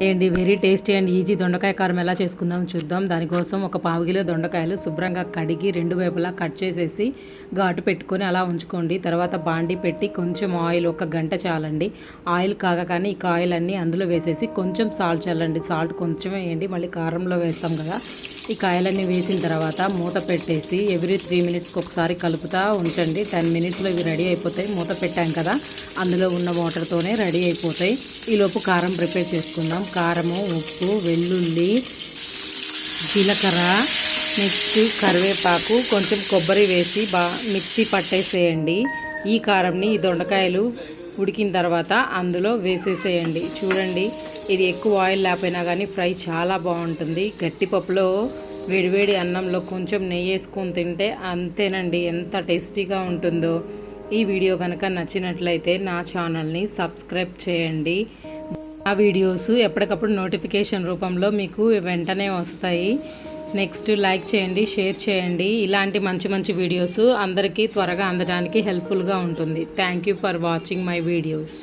ఏంటి very tasty and easy దొండకాయ కారం ఎలా చేసుకుందాం చూద్దాం. దానికోసం ఒక పావు కిలో దొండకాయలు శుభ్రంగా కడిగి రెండు వైపులా కట్ చేసేసి ఘాటు పెట్టుకొని అలా ఉంచుకోండి. తర్వాత బాండి పెట్టి కొంచెం ఆయిల్, ఒక గంట చాలండి. ఆయిల్ కాగానే ఈ కాయలన్నీ అందులో వేసేసి కొంచెం సాల్ట్ చల్లండి. సాల్ట్ కొంచెం వేయండి, మళ్ళీ కారంలో వేస్తాం కదా. ఈ కాయలన్నీ వేసిన తర్వాత మూత పెట్టేసి ఎవ్రీ 3 మినిట్స్కి ఒకసారి కలుపుతూ ఉంచండి. 10 మినిట్స్లో ఇవి రెడీ అయిపోతాయి. మూత పెట్టాం కదా, అందులో ఉన్న వాటర్తోనే రెడీ అయిపోతాయి. ఈలోపు కారం ప్రిపేర్ చేసుకుందాం. కారము, ఉప్పు, వెల్లుల్లి, జీలకర్ర, నెక్స్ట్ కరివేపాకు, కొంచెం కొబ్బరి వేసి మిక్సీ పట్టేసేయండి. ఈ కారంని ఈ దొండకాయలు ఉడికిన తర్వాత అందులో వేసేసేయండి. చూడండి, ఇది ఎక్కువ ఆయిల్ లేకపోయినా కానీ ఫ్రై చాలా బాగుంటుంది. గట్టిపప్పులో వేడివేడి అన్నంలో కొంచెం నెయ్యి వేసుకొని తింటే అంతేనండి, ఎంత టేస్టీగా ఉంటుందో. ఈ వీడియో కనుక నచ్చినట్లయితే నా ఛానల్ని సబ్స్క్రైబ్ చేయండి. ఆ వీడియోస్ ఎప్పటికప్పుడు నోటిఫికేషన్ రూపంలో మీకు వెంటనే వస్తాయి. నెక్స్ట్ లైక్ చేయండి, షేర్ చేయండి. ఇలాంటి మంచి మంచి వీడియోస్ అందరికీ త్వరగా అందడానికి హెల్ప్ఫుల్గా ఉంటుంది. Thank you for watching my videos.